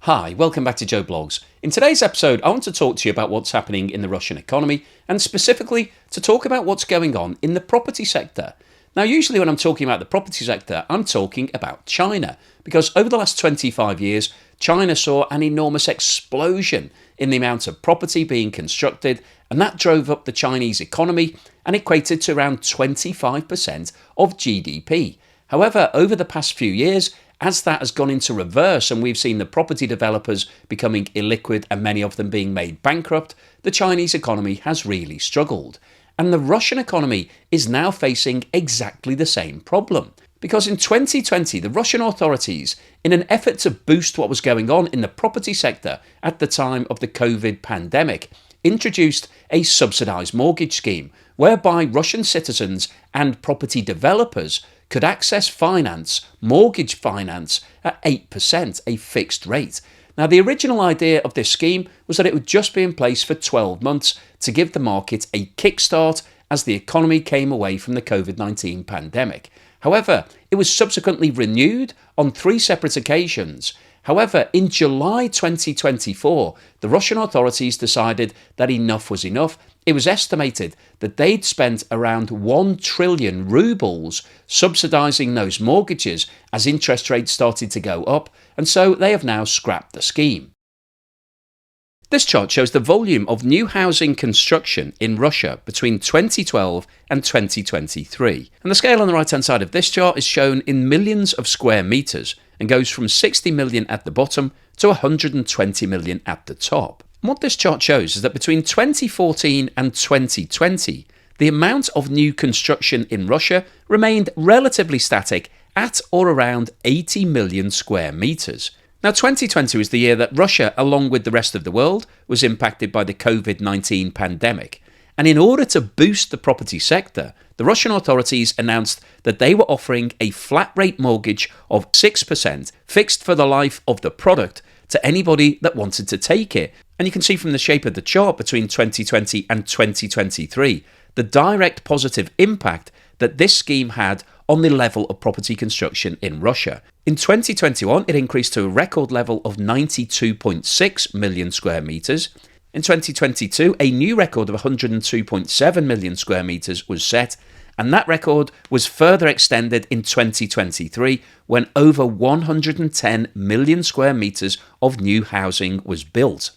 Hi, welcome back to Joe Blogs. In today's episode, I want to talk to you about what's happening in the Russian economy and specifically to talk about what's going on in the property sector. Now, usually when I'm talking about the property sector, I'm talking about China because over the last 25 years, China saw an enormous explosion in the amount of property being constructed, and that drove up the Chinese economy and equated to around 25% of GDP. However, over the past few years, as that has gone into reverse and we've seen the property developers becoming illiquid and many of them being made bankrupt, the Chinese economy has really struggled. And the Russian economy is now facing exactly the same problem. Because in 2020, the Russian authorities, in an effort to boost what was going on in the property sector at the time of the COVID pandemic, introduced a subsidized mortgage scheme whereby Russian citizens and property developers could access mortgage finance at 8%, a fixed rate. Now, the original idea of this scheme was that it would just be in place for 12 months to give the market a kickstart as the economy came away from the COVID-19 pandemic. However, it was subsequently renewed on 3 separate occasions. However, in July 2024, the Russian authorities decided that enough was enough. It was estimated that they'd spent around 1 trillion rubles subsidizing those mortgages as interest rates started to go up, and so they have now scrapped the scheme. This chart shows the volume of new housing construction in Russia between 2012 and 2023. And the scale on the right-hand side of this chart is shown in millions of square meters and goes from 60 million at the bottom to 120 million at the top. And what this chart shows is that between 2014 and 2020, the amount of new construction in Russia remained relatively static at or around 80 million square meters. Now, 2020 was the year that Russia, along with the rest of the world, was impacted by the COVID-19 pandemic. And in order to boost the property sector, the Russian authorities announced that they were offering a flat rate mortgage of 6% fixed for the life of the product to anybody that wanted to take it. And you can see from the shape of the chart between 2020 and 2023, the direct positive impact that this scheme had on the level of property construction in Russia. In 2021, it increased to a record level of 92.6 million square meters. In 2022, a new record of 102.7 million square meters was set, and that record was further extended in 2023 when over 110 million square meters of new housing was built.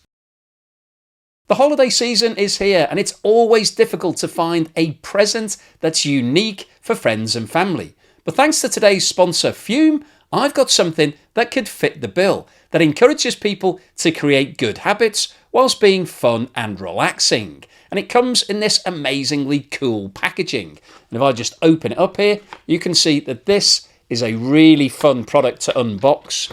The holiday season is here, and it's always difficult to find a present that's unique for friends and family. But thanks to today's sponsor, Fume, I've got something that could fit the bill, that encourages people to create good habits whilst being fun and relaxing. And it comes in this amazingly cool packaging. And if I just open it up here, you can see that this is a really fun product to unbox.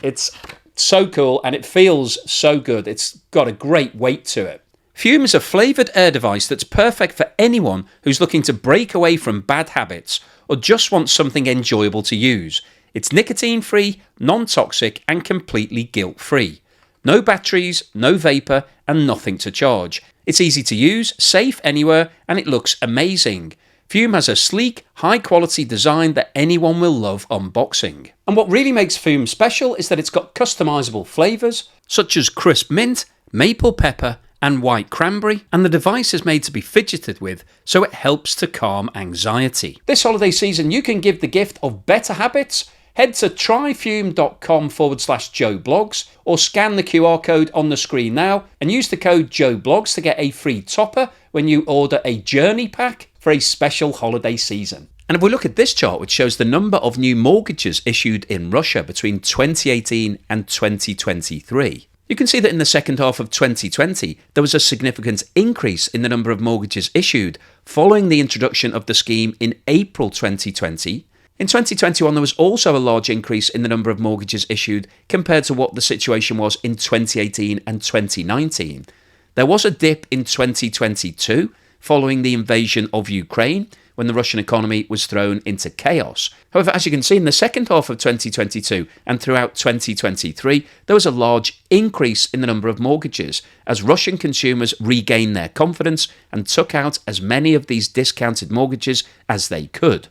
It's so cool and it feels so good. It's got a great weight to it. Fume is a flavoured air device that's perfect for anyone who's looking to break away from bad habits or just wants something enjoyable to use. It's nicotine-free, non-toxic and completely guilt-free. No batteries, no vapour and nothing to charge. It's easy to use, safe anywhere, and it looks amazing. Fume has a sleek, high-quality design that anyone will love unboxing. And what really makes Fume special is that it's got customisable flavours such as crisp mint, maple pepper and white cranberry, and the device is made to be fidgeted with, so it helps to calm anxiety. This holiday season, you can give the gift of better habits. Head to tryfume.com/JoeBlogs or scan the QR code on the screen now and use the code JoeBlogs to get a free topper when you order a journey pack for a special holiday season. And if we look at this chart, which shows the number of new mortgages issued in Russia between 2018 and 2023, you can see that in the second half of 2020, there was a significant increase in the number of mortgages issued following the introduction of the scheme in April 2020. In 2021, there was also a large increase in the number of mortgages issued compared to what the situation was in 2018 and 2019. There was a dip in 2022 following the invasion of Ukraine, when the Russian economy was thrown into chaos. However, as you can see in the second half of 2022 and throughout 2023, there was a large increase in the number of mortgages as Russian consumers regained their confidence and took out as many of these discounted mortgages as they could.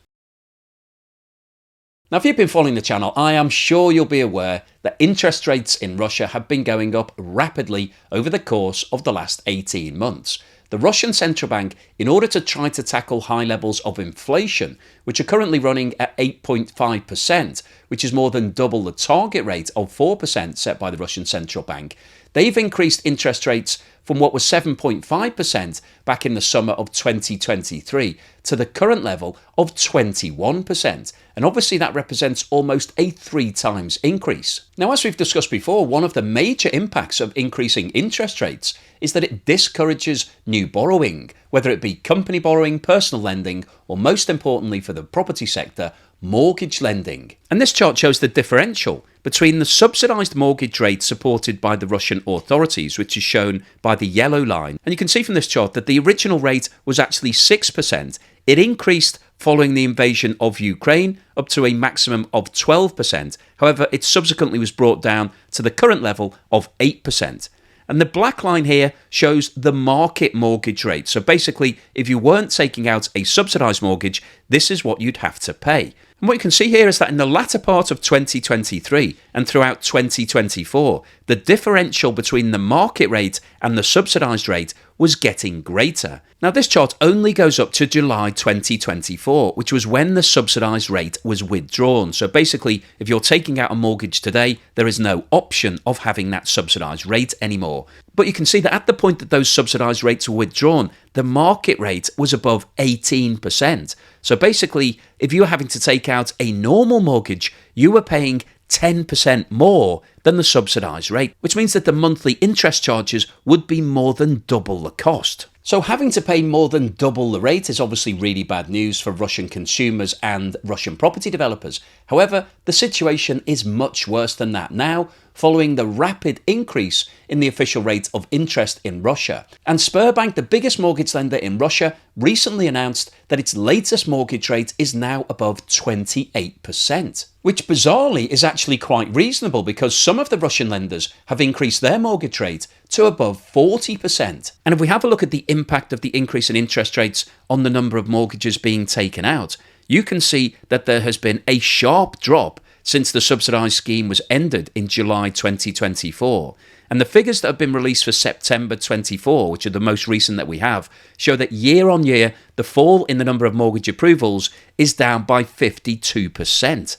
Now, if you've been following the channel, I am sure you'll be aware that interest rates in Russia have been going up rapidly over the course of the last 18 months. The Russian central bank, in order to try to tackle high levels of inflation, which are currently running at 8.5%, which is more than double the target rate of 4% set by the Russian central bank, they've increased interest rates from what was 7.5% back in the summer of 2023 to the current level of 21%. And obviously that represents almost a 3 times increase. Now, as we've discussed before, one of the major impacts of increasing interest rates is that it discourages new borrowing, whether it be company borrowing, personal lending, or most importantly for the property sector, mortgage lending. And this chart shows the differential between the subsidized mortgage rate supported by the Russian authorities, which is shown by the yellow line. And you can see from this chart that the original rate was actually 6%. It increased following the invasion of Ukraine up to a maximum of 12%. However, it subsequently was brought down to the current level of 8%. And the black line here shows the market mortgage rate. So basically, if you weren't taking out a subsidized mortgage, this is what you'd have to pay. And what you can see here is that in the latter part of 2023 and throughout 2024, the differential between the market rate and the subsidized rate was getting greater. Now, this chart only goes up to July 2024, which was when the subsidized rate was withdrawn. So basically, if you're taking out a mortgage today, there is no option of having that subsidized rate anymore. But you can see that at the point that those subsidized rates were withdrawn, the market rate was above 18%. So basically, if you were having to take out a normal mortgage, you were paying 10% more than the subsidized rate, which means that the monthly interest charges would be more than double the cost. So having to pay more than double the rate is obviously really bad news for Russian consumers and Russian property developers. However, the situation is much worse than that now, following the rapid increase in the official rate of interest in Russia. And Sberbank, the biggest mortgage lender in Russia, recently announced that its latest mortgage rate is now above 28%, which bizarrely is actually quite reasonable because some of the Russian lenders have increased their mortgage rate to above 40%. And if we have a look at the impact of the increase in interest rates on the number of mortgages being taken out, you can see that there has been a sharp drop since the subsidised scheme was ended in July 2024. And the figures that have been released for September 24, which are the most recent that we have, show that year on year, the fall in the number of mortgage approvals is down by 52%.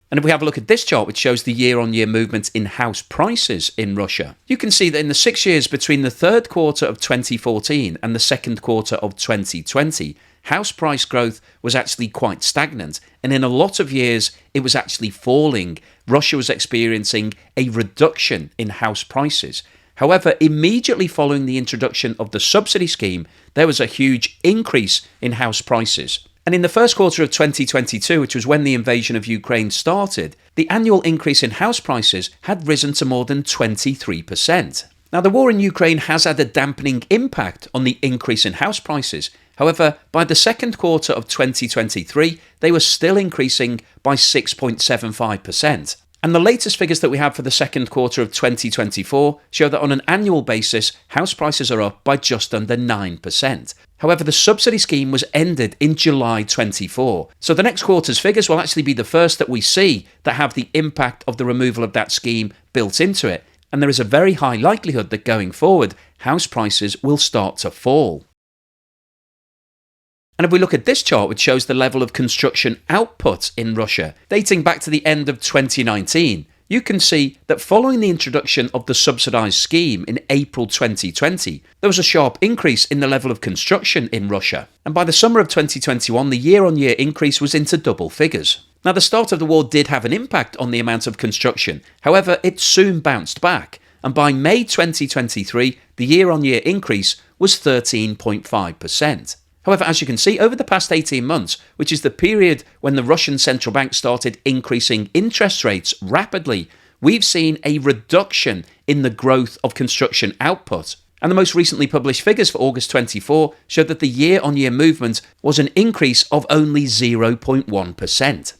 And if we have a look at this chart, which shows the year-on-year movement in house prices in Russia, you can see that in the 6 years between the third quarter of 2014 and the second quarter of 2020, house price growth was actually quite stagnant. And in a lot of years, it was actually falling. Russia was experiencing a reduction in house prices. However, immediately following the introduction of the subsidy scheme, there was a huge increase in house prices. And in the first quarter of 2022, which was when the invasion of Ukraine started, the annual increase in house prices had risen to more than 23%. Now, the war in Ukraine has had a dampening impact on the increase in house prices. However, by the second quarter of 2023, they were still increasing by 6.75%. And the latest figures that we have for the second quarter of 2024 show that on an annual basis, house prices are up by just under 9%. However, the subsidy scheme was ended in July 24. So the next quarter's figures will actually be the first that we see that have the impact of the removal of that scheme built into it. And there is a very high likelihood that going forward, house prices will start to fall. And if we look at this chart, which shows the level of construction output in Russia, dating back to the end of 2019, you can see that following the introduction of the subsidized scheme in April 2020, there was a sharp increase in the level of construction in Russia. And by the summer of 2021, the year-on-year increase was into double figures. Now, the start of the war did have an impact on the amount of construction. However, it soon bounced back. And by May 2023, the year-on-year increase was 13.5%. However, as you can see, over the past 18 months, which is the period when the Russian central bank started increasing interest rates rapidly, we've seen a reduction in the growth of construction output. And the most recently published figures for August 24 showed that the year-on-year movement was an increase of only 0.1%.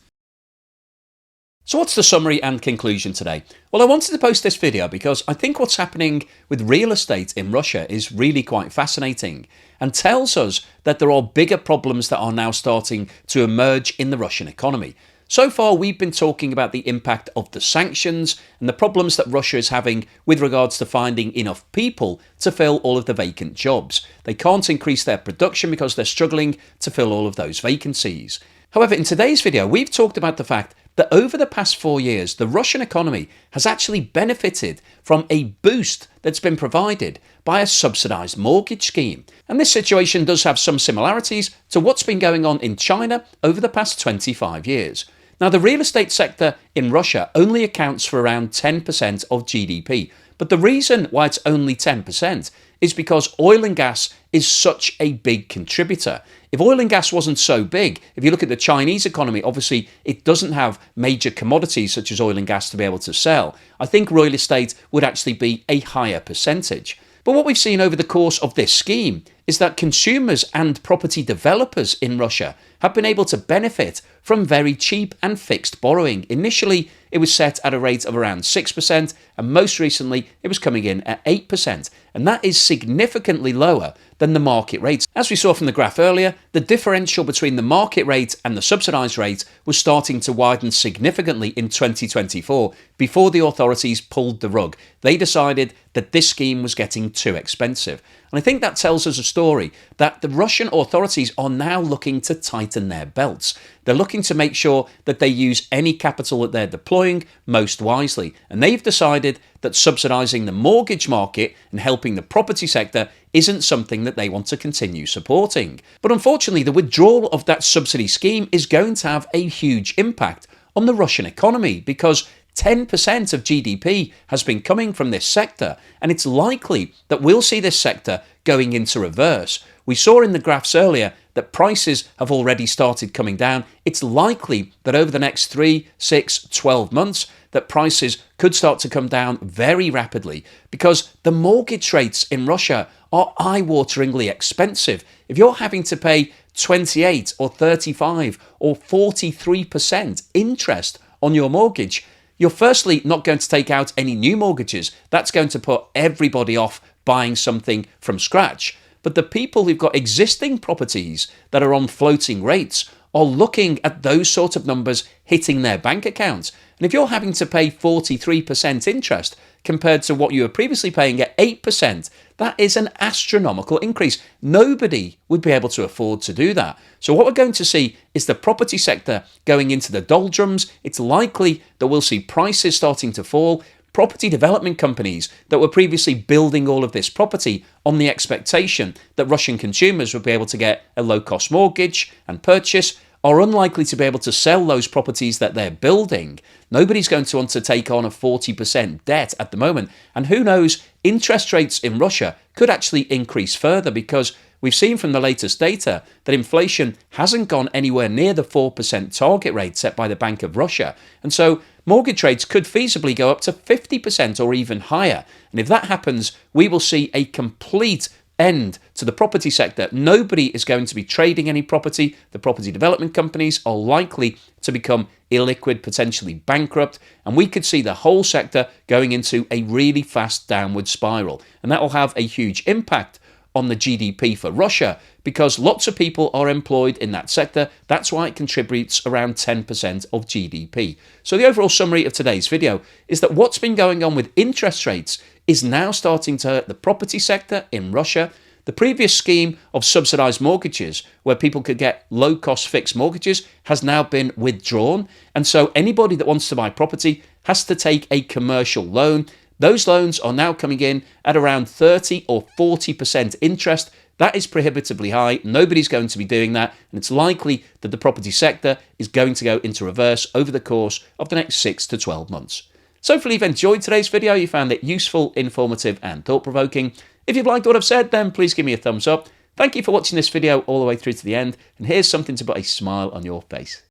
So what's the summary and conclusion today? Well, I wanted to post this video because I think what's happening with real estate in Russia is really quite fascinating and tells us that there are bigger problems that are now starting to emerge in the Russian economy. So far, we've been talking about the impact of the sanctions and the problems that Russia is having with regards to finding enough people to fill all of the vacant jobs. They can't increase their production because they're struggling to fill all of those vacancies. However, in today's video, we've talked about the fact that over the past 4 years, the Russian economy has actually benefited from a boost that's been provided by a subsidized mortgage scheme. And this situation does have some similarities to what's been going on in China over the past 25 years. Now, the real estate sector in Russia only accounts for around 10% of GDP. But the reason why it's only 10% is because oil and gas is such a big contributor. If oil and gas wasn't so big, if you look at the Chinese economy, obviously it doesn't have major commodities such as oil and gas to be able to sell. I think real estate would actually be a higher percentage. But what we've seen over the course of this scheme is that consumers and property developers in Russia have been able to benefit from very cheap and fixed borrowing. Initially, it was set at a rate of around 6%, and most recently, it was coming in at 8%. And that is significantly lower than the market rates. As we saw from the graph earlier, the differential between the market rate and the subsidised rate was starting to widen significantly in 2024 before the authorities pulled the rug. They decided that this scheme was getting too expensive. And I think that tells us a story that the Russian authorities are now looking to tighten their belts. They're looking to make sure that they use any capital that they're deploying most wisely. And they've decided that subsidising the mortgage market and helping the property sector isn't something that they want to continue supporting. But unfortunately, the withdrawal of that subsidy scheme is going to have a huge impact on the Russian economy because 10% of GDP has been coming from this sector, and it's likely that we'll see this sector going into reverse. We saw in the graphs earlier that prices have already started coming down. It's likely that over the next 3, 6, 12 months, that prices could start to come down very rapidly because the mortgage rates in Russia are eye-wateringly expensive. If you're having to pay 28 or 35 or 43% interest on your mortgage, you're firstly not going to take out any new mortgages. That's going to put everybody off buying something from scratch. But the people who've got existing properties that are on floating rates are looking at those sort of numbers hitting their bank accounts. And if you're having to pay 43% interest compared to what you were previously paying at 8%, that is an astronomical increase. Nobody would be able to afford to do that. So what we're going to see is the property sector going into the doldrums. It's likely that we'll see prices starting to fall. Property development companies that were previously building all of this property on the expectation that Russian consumers would be able to get a low-cost mortgage and purchase are unlikely to be able to sell those properties that they're building. Nobody's going to want to take on a 40% debt at the moment. And who knows, interest rates in Russia could actually increase further because we've seen from the latest data that inflation hasn't gone anywhere near the 4% target rate set by the Bank of Russia. And so mortgage rates could feasibly go up to 50% or even higher. And if that happens, we will see a complete end to the property sector. Nobody is going to be trading any property. The property development companies are likely to become illiquid, potentially bankrupt, and we could see the whole sector going into a really fast downward spiral. And that will have a huge impact on the GDP for Russia because lots of people are employed in that sector. That's why it contributes around 10% of GDP. So the overall summary of today's video is that what's been going on with interest rates is now starting to hurt the property sector in Russia. The previous scheme of subsidized mortgages, where people could get low-cost fixed mortgages, has now been withdrawn. And so anybody that wants to buy property has to take a commercial loan. Those loans are now coming in at around 30 or 40% interest. That is prohibitively high. Nobody's going to be doing that. And it's likely that the property sector is going to go into reverse over the course of the next 6 to 12 months. So hopefully you've enjoyed today's video. You found it useful, informative, and thought-provoking. If you've liked what I've said, then please give me a thumbs up. Thank you for watching this video all the way through to the end. And here's something to put a smile on your face.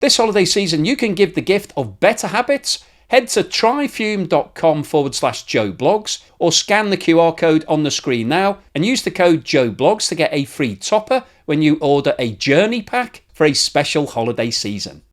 This holiday season, you can give the gift of better habits. Head to tryfume.com/JoeBlogs or scan the QR code on the screen now and use the code JoeBlogs to get a free topper when you order a journey pack for a special holiday season.